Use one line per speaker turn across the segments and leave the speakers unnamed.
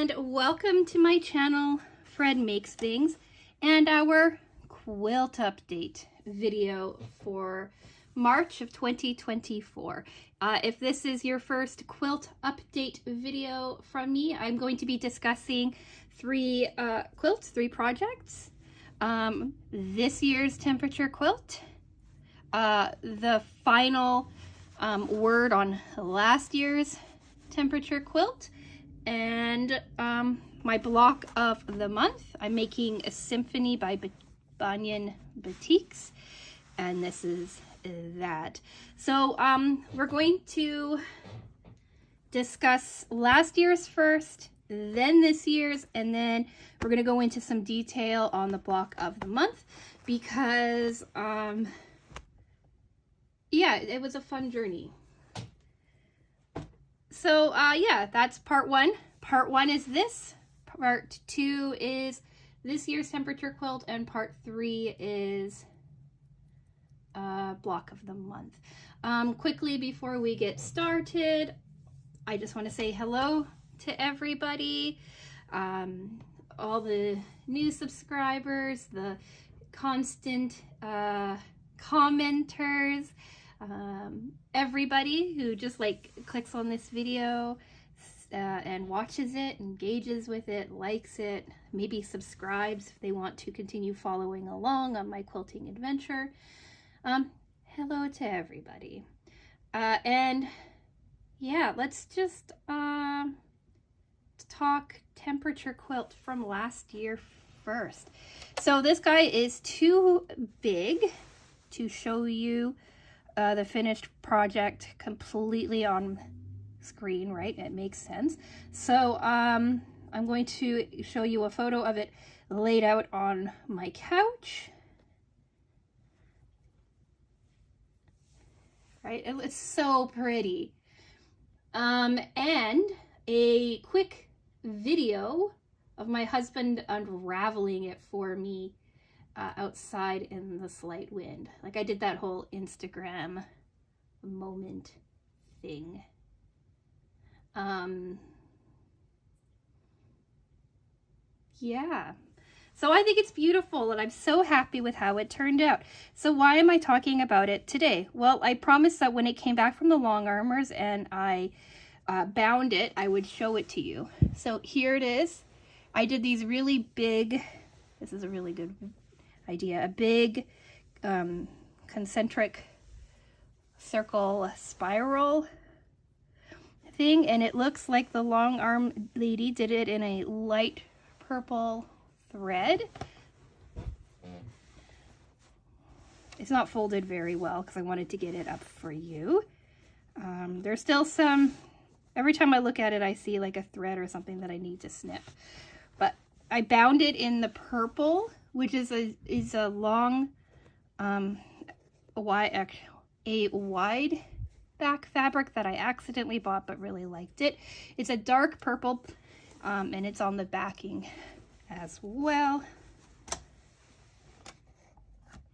and welcome to my channel, Fred Makes Things, and our quilt update video for March of 2024. If this is your first quilt update video from me, I'm going to be discussing three quilts, three projects. This year's Temperature Quilt, the final word on last year's Temperature Quilt, and my block of the month. I'm making a Symphony by Banyan Batiks, and this is that. So we're going to discuss last year's first, then this year's, and then we're going to go into some detail on the block of the month because yeah, it was a fun journey. So yeah, that's part one. Part one is this. Part two is this year's Temperature Quilt, and part three is block of the month. Quickly before we get started, I just want to say hello to everybody, all the new subscribers, the constant commenters, everybody who just like clicks on this video and watches it, engages with it, likes it, maybe subscribes if they want to continue following along on my quilting adventure. Hello to everybody. And yeah, let's just talk Temperature Quilt from last year first. So this guy is too big to show you the finished project completely on screen, right? It makes sense. So I'm going to show you a photo of it laid out on my couch. Right? It looks so pretty. And a quick video of my husband unraveling it for me outside in the slight wind. Like I did that whole Instagram moment thing. Yeah. So I think it's beautiful and I'm so happy with how it turned out. So why am I talking about it today? Well, I promised that when it came back from the long armors and I bound it, I would show it to you. So here it is. I did these really big, this is a really good idea, a big concentric circle spiral thing, and it looks like the long arm lady did it in a light purple thread. It's not folded very well because I wanted to get it up for you. There's still some, every time I look at it I see like a thread or something that I need to snip, but I bound it in the purple, which is a long a wide back fabric that I accidentally bought but really liked it. It's a dark purple and it's on the backing as well.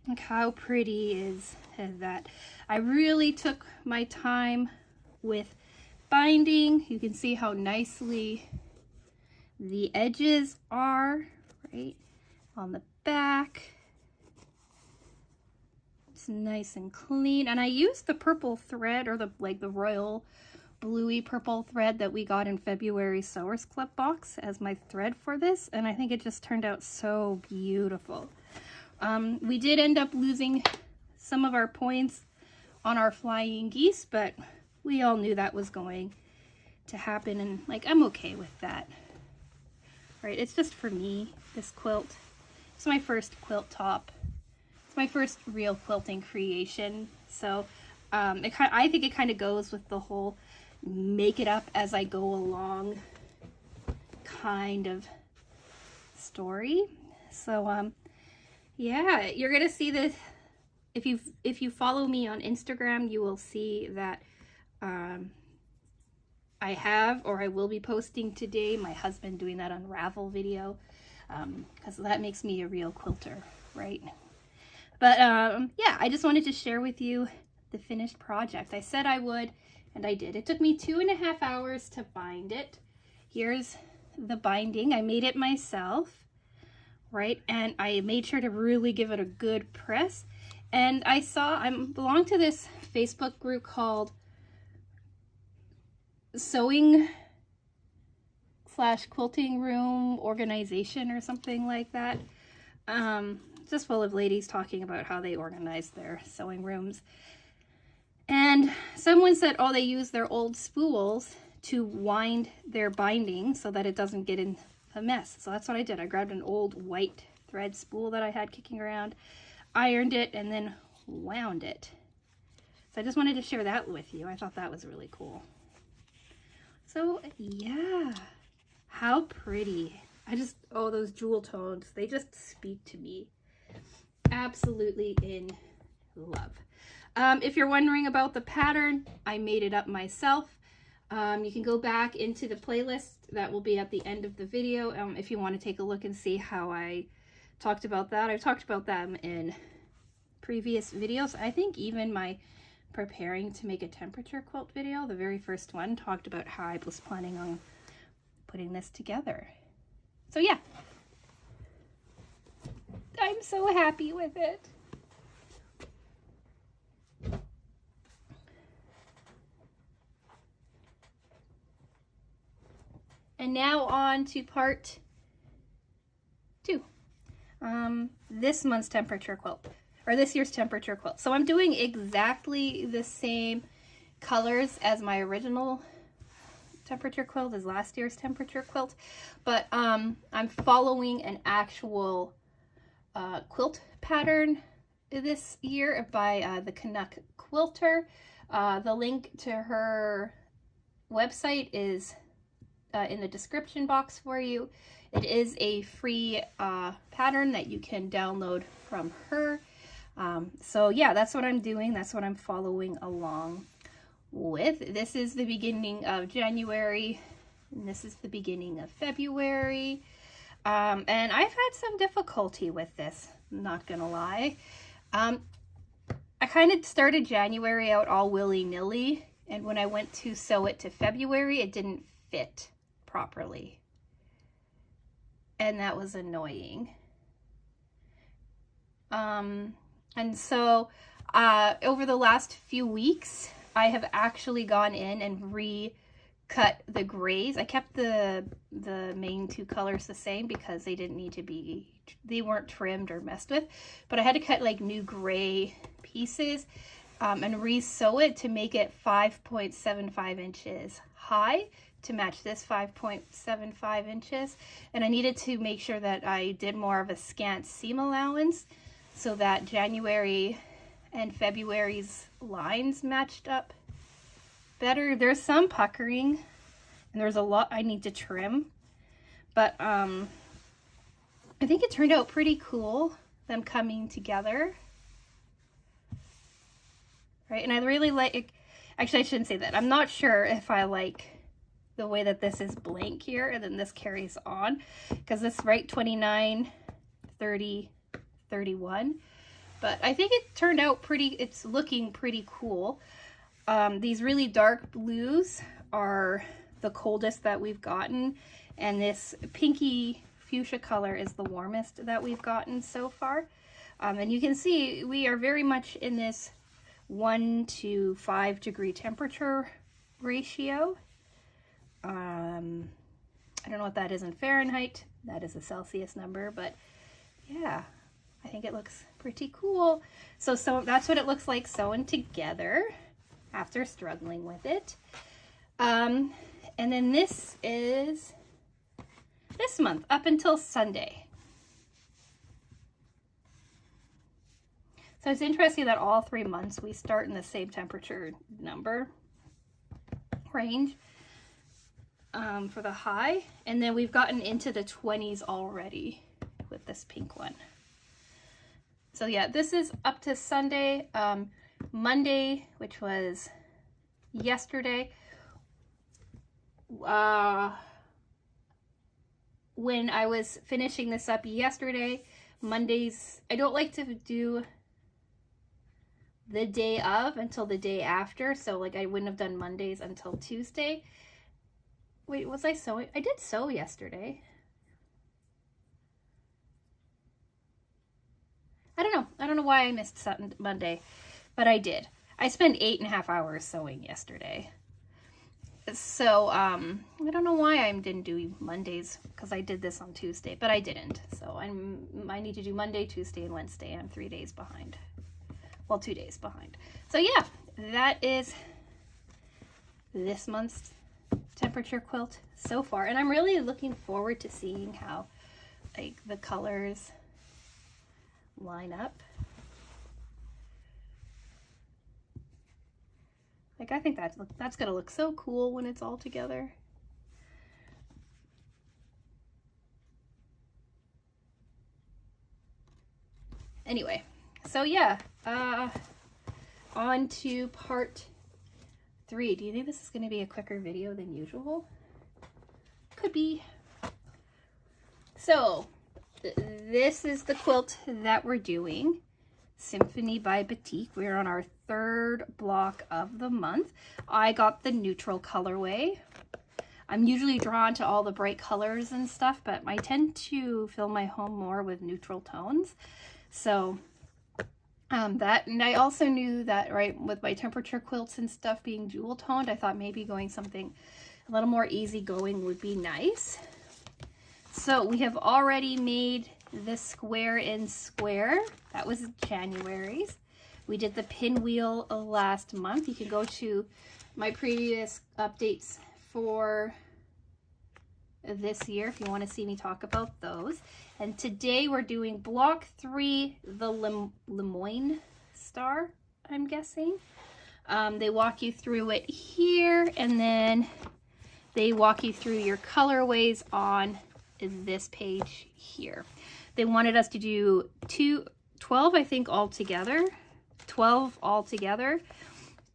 Look how pretty is that. I really took my time with binding. You can see how nicely the edges are right on the back. It's nice and clean, and I used the purple thread, or the royal bluey purple thread that we got in February Sewers Club box as my thread for this, and I think it just turned out so beautiful. We did end up losing some of our points on our flying geese, but we all knew that was going to happen, and like I'm okay with that. Right, it's just for me, this quilt. It's my first quilt top. It's my first real quilting creation, so I think it kind of goes with the whole make it up as I go along kind of story. So yeah, you're gonna see this if you follow me on Instagram. You will see that I have, or I will be posting today, my husband doing that unravel video, because that makes me a real quilter, right? But yeah, I just wanted to share with you the finished project. I said I would, and I did. It took me 2.5 hours to bind it. Here's the binding. I made it myself, right? And I made sure to really give it a good press. And I belong to this Facebook group called Sewing/Quilting Room Organization or something like that. Just full of ladies talking about how they organize their sewing rooms. And someone said, oh, they use their old spools to wind their binding so that it doesn't get in a mess. So that's what I did. I grabbed an old white thread spool that I had kicking around, ironed it, and then wound it. So I just wanted to share that with you. I thought that was really cool. So yeah, how pretty. Oh, those jewel tones, they just speak to me. Absolutely in love. If you're wondering about the pattern, I made it up myself. You can go back into the playlist that will be at the end of the video if you want to take a look and see how I talked about that. I've talked about them in previous videos. I think even my preparing to make a temperature quilt video, the very first one, talked about how I was planning on putting this together. So yeah, I'm so happy with it. And now on to part 2. This month's temperature quilt, or this year's temperature quilt. So I'm doing exactly the same colors as my original temperature quilt, as last year's temperature quilt, but I'm following an actual quilt pattern this year by the Canuck Quilter. The link to her website is in the description box for you. It is a free pattern that you can download from her. So yeah, that's what I'm doing. That's what I'm following along with. This is the beginning of January, and this is the beginning of February. And I've had some difficulty with this, I'm not gonna lie. I kind of started January out all willy-nilly, and when I went to sew it to February, it didn't fit properly, and that was annoying. And so over the last few weeks, I have actually gone in and recut the grays. I kept the main 2 colors the same because they didn't need to be, they weren't trimmed or messed with, but I had to cut like new gray pieces and re-sew it to make it 5.75 inches high to match this 5.75 inches. And I needed to make sure that I did more of a scant seam allowance so that January and February's lines matched up better. There's some puckering and there's a lot I need to trim, but I think it turned out pretty cool, them coming together. Right, and I really like, actually I shouldn't say that. I'm not sure if I like the way that this is blank here and then this carries on, because this right 29, 30, 31. But I think it turned out pretty, it's looking pretty cool. These really dark blues are the coldest that we've gotten, and this pinky fuchsia color is the warmest that we've gotten so far. And you can see we are very much in this 1 to 5 degree temperature ratio. I don't know what that is in Fahrenheit. That is a Celsius number, but yeah, I think it looks pretty cool. So that's what it looks like sewn together after struggling with it. And then this is this month up until Sunday. So it's interesting that all 3 months we start in the same temperature number range for the high, and then we've gotten into the 20s already with this pink one. So yeah, this is up to Sunday. Monday, which was yesterday, when I was finishing this up yesterday, Mondays, I don't like to do the day of until the day after, so like I wouldn't have done Mondays until Tuesday. Wait, was I sewing? I did sew yesterday. I don't know. I don't know why I missed Monday, but I did. I spent 8.5 hours sewing yesterday. So, I don't know why I didn't do Mondays, because I did this on Tuesday, but I didn't. So I need to do Monday, Tuesday, and Wednesday. I'm 3 days behind. Well, 2 days behind. So yeah, that is this month's Temperature Quilt so far. And I'm really looking forward to seeing how like the colors line up. Like, I think that's gonna look so cool when it's all together. Anyway, so yeah, on to part 3. Do you think this is gonna be a quicker video than usual? Could be. So, this is the quilt that we're doing. Symphony by Batik. We're on our 3rd block of the month. I got the neutral colorway. I'm usually drawn to all the bright colors and stuff, but I tend to fill my home more with neutral tones. So that, and I also knew that, right, with my temperature quilts and stuff being jewel toned, I thought maybe going something a little more easygoing would be nice. So we have already made the square in square. That was January's. We did the pinwheel last month. You can go to my previous updates for this year if you want to see me talk about those. And today we're doing block 3, the Lemoyne star, I'm guessing. They walk you through it here, and then they walk you through your colorways on this page here. They wanted us to do 12, I think, altogether. 12 altogether.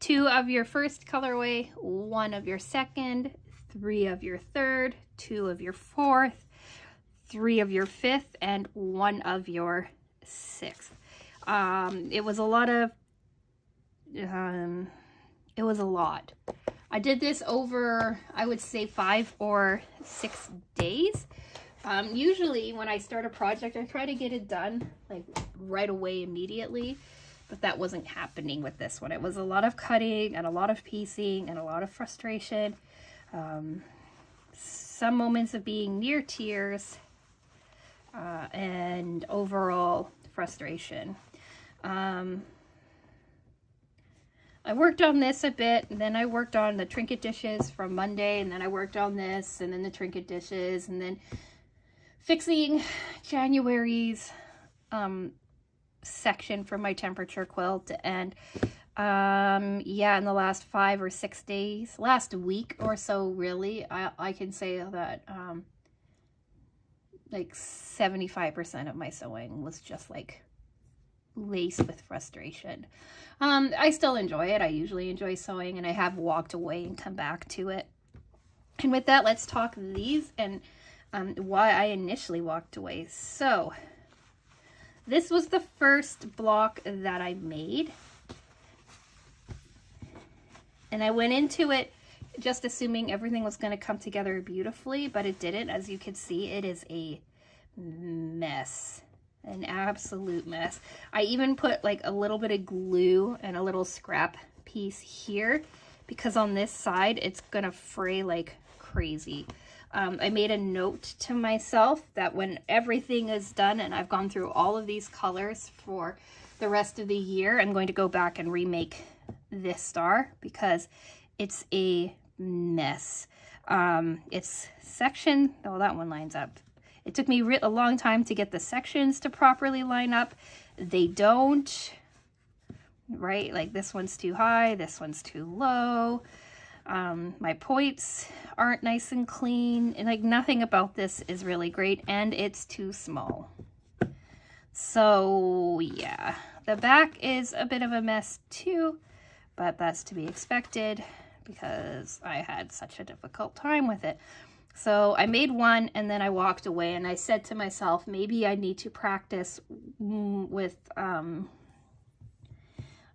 2 of your first colorway, 1 of your second, 3 of your third, 2 of your fourth, 3 of your fifth, and 1 of your sixth. It was a lot of, it was a lot. I did this over, I would say, 5 or 6 days. Usually when I start a project, I try to get it done like right away, immediately, but that wasn't happening with this one. It was a lot of cutting and a lot of piecing and a lot of frustration. Some moments of being near tears, and overall frustration. I worked on this a bit, and then I worked on the trinket dishes from Monday, and then I worked on this, and then the trinket dishes, and then fixing January's section for my temperature quilt. And yeah, in the last 5 or 6 days, last week or so, really, I can say that like 75% of my sewing was just like laced with frustration. I still enjoy it. I usually enjoy sewing, and I have walked away and come back to it. And with that, let's talk these and why I initially walked away. So this was the first block that I made, and I went into it just assuming everything was going to come together beautifully, but it didn't. As you can see, it is a mess, an absolute mess. I even put like a little bit of glue and a little scrap piece here because on this side it's gonna fray like crazy. I made a note to myself that when everything is done and I've gone through all of these colors for the rest of the year, I'm going to go back and remake this star because it's a mess. It's section, oh, that one lines up. It took me a long time to get the sections to properly line up. They don't, right? Like this one's too high, this one's too low. My points aren't nice and clean, and like nothing about this is really great, and it's too small. So yeah, the back is a bit of a mess too, but that's to be expected because I had such a difficult time with it. So I made one and then I walked away, and I said to myself, maybe I need to practice with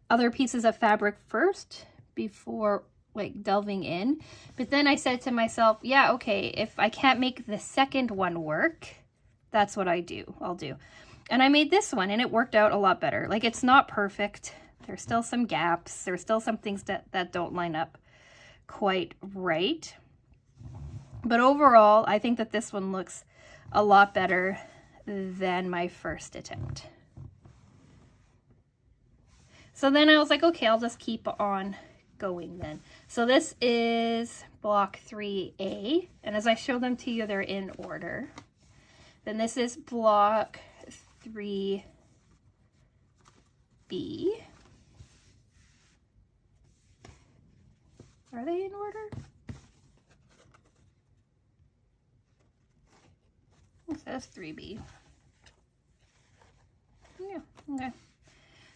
other pieces of fabric first before like delving in. But then I said to myself, yeah, okay, if I can't make the second one work, that's what I'll do. And I made this one and it worked out a lot better. Like, it's not perfect. There's still some gaps. There's still some things that don't line up quite right. But overall, I think that this one looks a lot better than my first attempt. So then I was like, okay, I'll just keep on going then. So this is block 3A, and as I show them to you, they're in order. Then this is block 3B. Are they in order? It says 3B. Yeah, okay.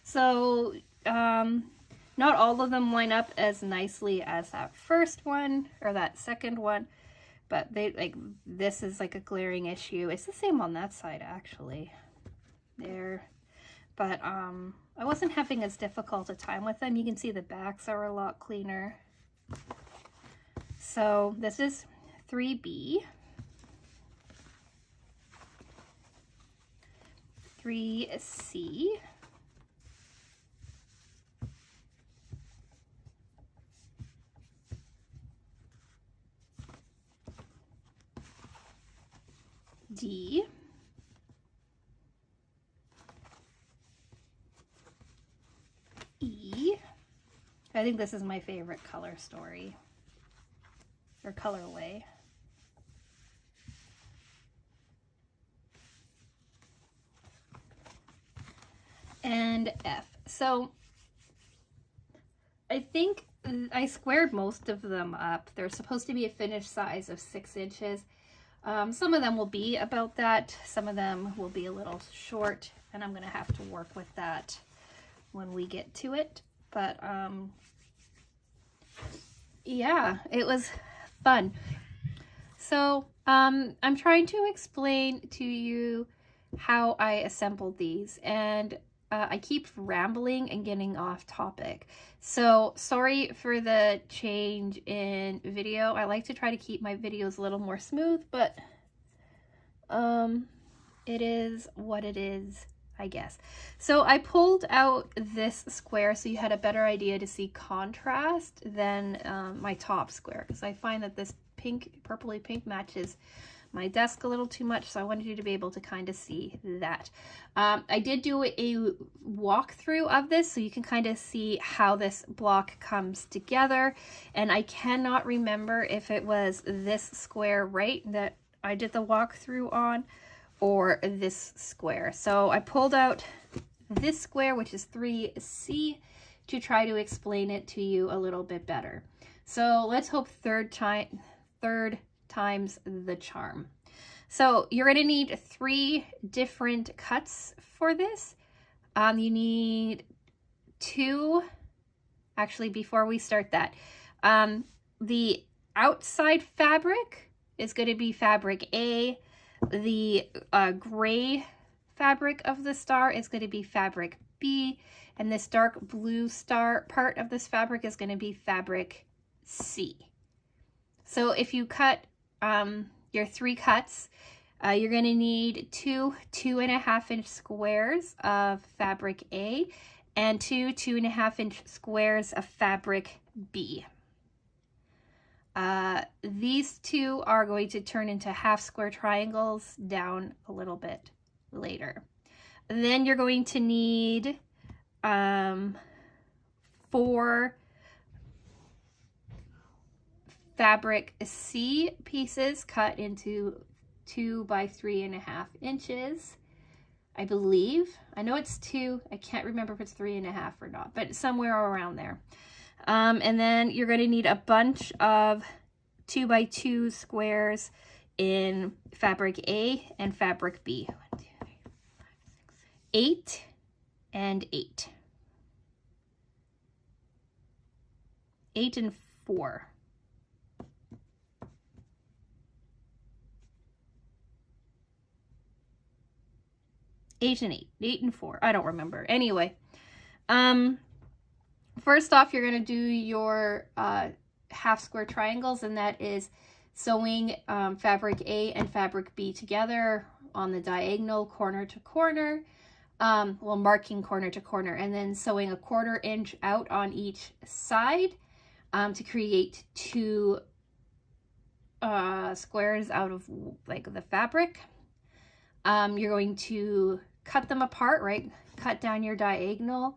So, not all of them line up as nicely as that first one or that second one, but this is like a glaring issue. It's the same on that side actually. There. But I wasn't having as difficult a time with them. You can see the backs are a lot cleaner. So this is 3B. 3C. D. E. I think this is my favorite color story or colorway. And F. So I think I squared most of them up. They're supposed to be a finished size of 6 inches. Some of them will be about that. Some of them will be a little short, and I'm going to have to work with that when we get to it. But yeah, it was fun. So I'm trying to explain to you how I assembled these, and I keep rambling and getting off topic. So sorry for the change in video. I like to try to keep my videos a little more smooth, but it is what it is, I guess. So I pulled out this square so you had a better idea to see contrast than my top square, because I find that this purpley pink matches my desk a little too much, so I wanted you to be able to kind of see that. I did do a walkthrough of this so you can kind of see how this block comes together, and I cannot remember if it was this square right that I did the walkthrough on or this square. So I pulled out this square, which is 3C, to try to explain it to you a little bit better. So let's hope third time's the charm. So you're going to need 3 different cuts for this. You need 2, actually before we start that, the outside fabric is going to be fabric A. The gray fabric of the star is going to be fabric B, and this dark blue star part of this fabric is going to be fabric C. So if you cut your 3 cuts, you're going to need 2 2.5-inch squares of fabric A and 2 2.5-inch squares of fabric B. These 2 are going to turn into half square triangles down a little bit later. Then you're going to need 4 fabric C pieces cut into 2 by 3.5 inches, I believe. I know it's 2. I can't remember if it's 3.5 or not, but somewhere around there. And then you're going to need a bunch of 2 by 2 squares in fabric A and fabric B. 1, 2, 3, 4, 5, 6, 8 and 8. 8 and 4. 8 and 8. 8 and 4. I don't remember. Anyway, first off, you're going to do your half square triangles, and that is sewing fabric A and fabric B together on the diagonal corner to corner, well, marking corner to corner, and then sewing a 1/4 inch out on each side to create 2 squares out of like the fabric. You're going to cut them apart, right? Cut down your diagonal,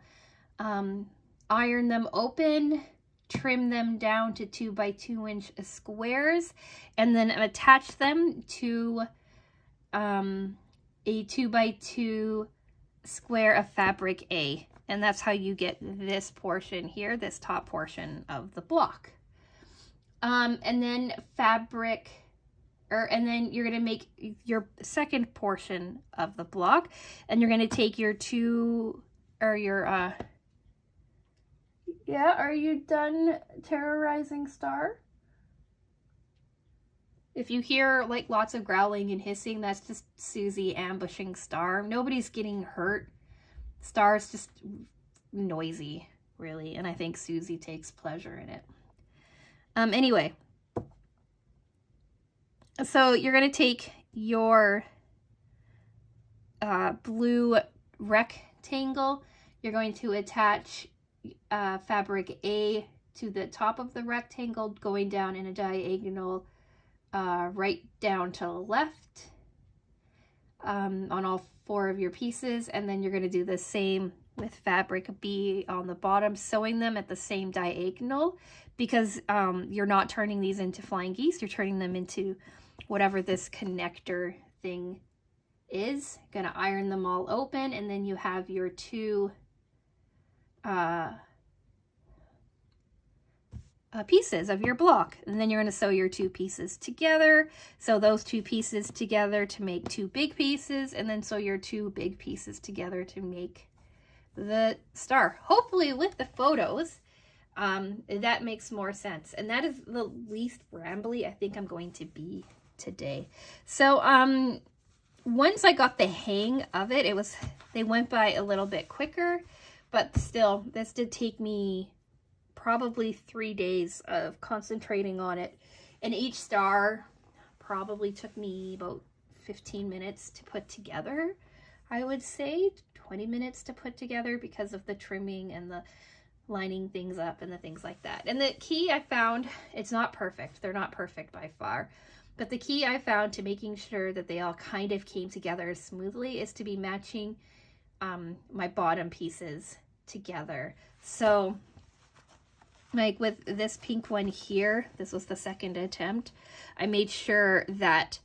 iron them open, trim them down to 2 by 2 inch squares, and then attach them to a 2 by 2 square of fabric A. And that's how you get this portion here, this top portion of the block. And then and then you're going to make your second portion of the block, and you're going to take your yeah, are you done terrorizing Star? If you hear like lots of growling and hissing, that's just Susie ambushing Star. Nobody's getting hurt. Star's just noisy, really, and I think Susie takes pleasure in it. Anyway, so you're going to take your blue rectangle. You're going to attach fabric A to the top of the rectangle, going down in a diagonal right down to left on all 4 of your pieces, and then you're going to do the same with fabric B on the bottom, sewing them at the same diagonal, because you're not turning these into flying geese, you're turning them into whatever this connector thing is. Gonna iron them all open, and then you have your 2 pieces of your block, and then you're going to sew your 2 pieces together, sew those 2 pieces together to make 2 big pieces, and then sew your 2 big pieces together to make the star. Hopefully with the photos that makes more sense, and that is the least rambly I think I'm going to be today. So once I got the hang of it, they went by a little bit quicker, but still this did take me probably 3 days of concentrating on it, and each star probably took me about 15 minutes to put together. I would say 20 minutes to put together because of the trimming and the lining things up and the things like that. And the key I found, it's not perfect, they're not perfect by far, but the key I found to making sure that they all kind of came together smoothly is to be matching my bottom pieces together. So like with this pink one here, this was the second attempt, I made sure that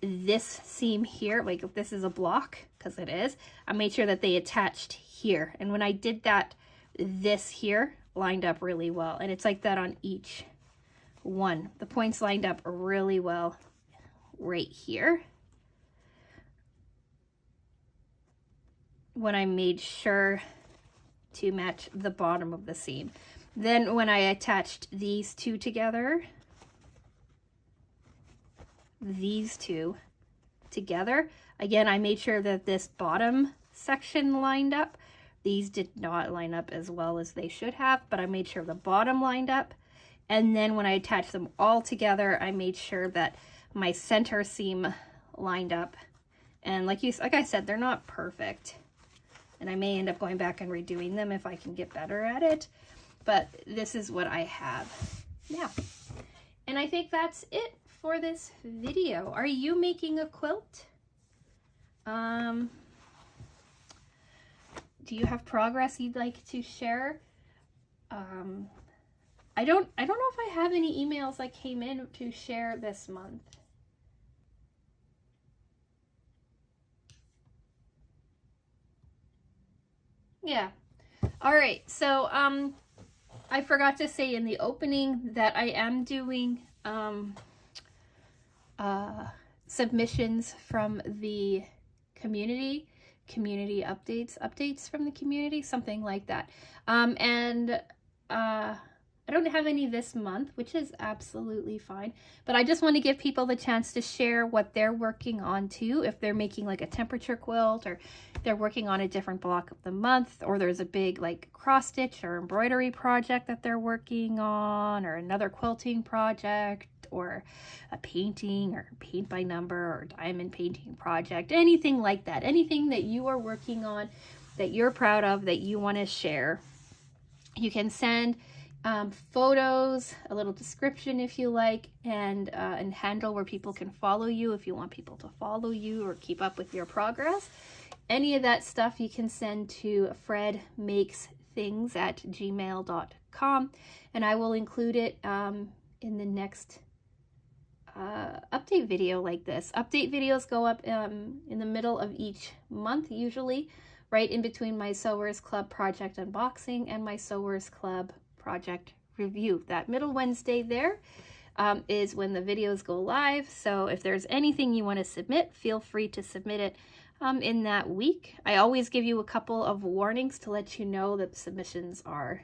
this seam here, like if this is a block, because it is, I made sure that they attached here. And when I did that, this here lined up really well. And it's like that on each one. The points lined up really well right here when I made sure to match the bottom of the seam. Then when I attached these 2 together, these 2 together, again, I made sure that this bottom section lined up. These did not line up as well as they should have, but I made sure the bottom lined up. And then when I attached them all together, I made sure that my center seam lined up. And like I said, they're not perfect, and I may end up going back and redoing them if I can get better at it. But this is what I have now. And I think that's it for this video. Are you making a quilt? Do you have progress you'd like to share? I don't know if I have any emails that came in to share this month. Yeah. All right. So, I forgot to say in the opening that I am doing submissions from the community updates from the community, something like that. And I don't have any this month, which is absolutely fine. But I just want to give people the chance to share what they're working on too. If they're making like a temperature quilt, or they're working on a different block of the month, or there's a big like cross stitch or embroidery project that they're working on, or another quilting project, or a painting or paint by number or diamond painting project, anything like that, anything that you are working on that you're proud of, that you want to share. You can send photos, a little description if you like, and handle where people can follow you if you want people to follow you or keep up with your progress. Any of that stuff you can send to fredmakesthings@gmail.com, and I will include it in the next update video like this. Update videos go up in the middle of each month, usually right in between my Sewers Club project unboxing and my Sewers Club project review. That middle Wednesday there is when the videos go live. So if there's anything you want to submit, feel free to submit it in that week. I always give you a couple of warnings to let you know that the submissions are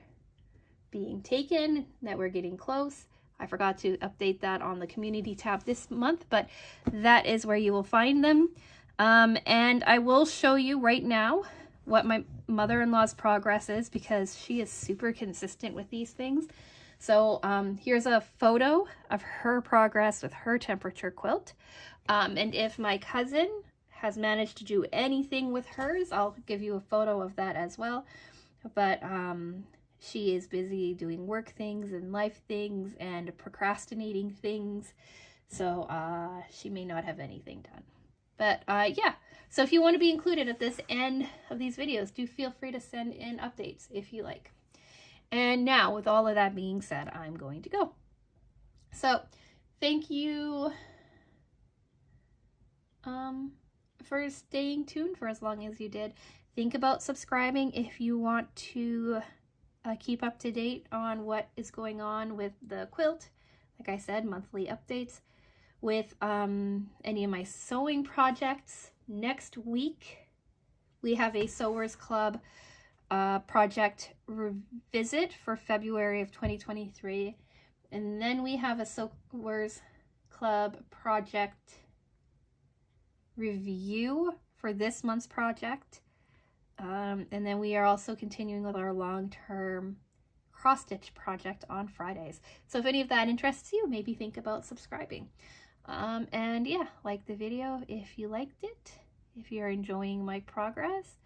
being taken, that we're getting close. I forgot to update that on the community tab this month, but that is where you will find them. And I will show you right now what my mother-in-law's progress is, because she is super consistent with these things. So here's a photo of her progress with her temperature quilt. And if my cousin has managed to do anything with hers, I'll give you a photo of that as well. But she is busy doing work things and life things and procrastinating things. So she may not have anything done. But yeah, so if you want to be included at this end of these videos, do feel free to send in updates if you like. And now, with all of that being said, I'm going to go. So thank you for staying tuned for as long as you did. Think about subscribing if you want to keep up to date on what is going on with the quilt. Like I said, monthly updates with any of my sewing projects. Next week, we have a Sewers Club project revisit for February of 2023. And then we have a Sewers Club project review for this month's project. And then we are also continuing with our long-term cross-stitch project on Fridays. So if any of that interests you, maybe think about subscribing. And yeah, like the video if you liked it, if you're enjoying my progress.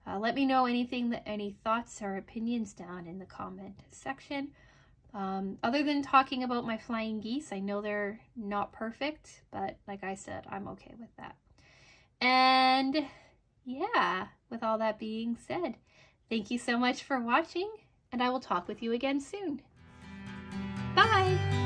Let me know any thoughts or opinions down in the comment section. Other than talking about my flying geese, I know they're not perfect, but like I said, I'm okay with that. And yeah, with all that being said, thank you so much for watching, and I will talk with you again soon. Bye!